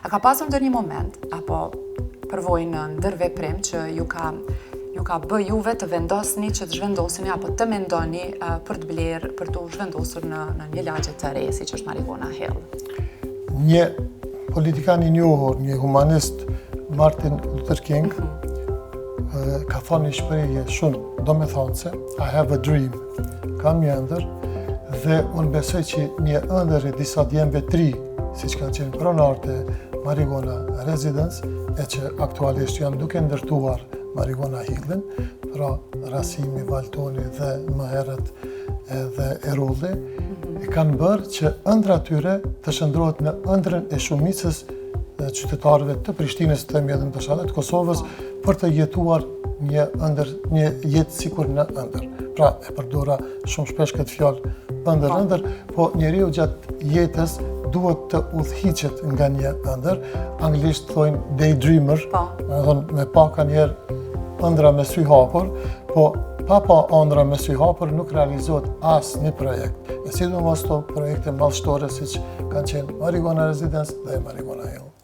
A ka pasur ndonjë moment apo përvojë në ndërveprim që ju ka bë juve të vendosni që të zhvendoseni apo të mendoni për të blerë, për të zhvendosur në një lagje të re, siç është Marigona Hill? Një politikan i njohur, një humanist, Martin Luther King, ka thonë një shprehje shumë domethënëse, I have a dream, kam një ëndër, dhe unë besoj që një ëndër e disa djemve tri, siç kanë qenë pronar të Marigona Residence, e që aktualisht janë duke ndërtuar Marigona Hillin, pra Rasimi, Valtoni dhe më herët edhe Erolli, e kanë bërë që ëndra tyre të shndrohet në ëndrën e shumicës qytetarëve të Prishtinës, të edhe të shallet Kosovës, për të jetuar një jetë sikur në ëndër. Pra, e përdora shumë shpesh këtë fjalë ëndër, po njeriu gjatë jetës duhet të udhhiqet nga një ëndër, anglisht thojnë daydreamer, me pa ka njerë ëndra me sy hapur, po pa ëndra me sy hapur nuk realizohet as një projekt. E sidomos këto projekte madhështore siç kanë qenë Marigona Residence dhe Marigona Hill.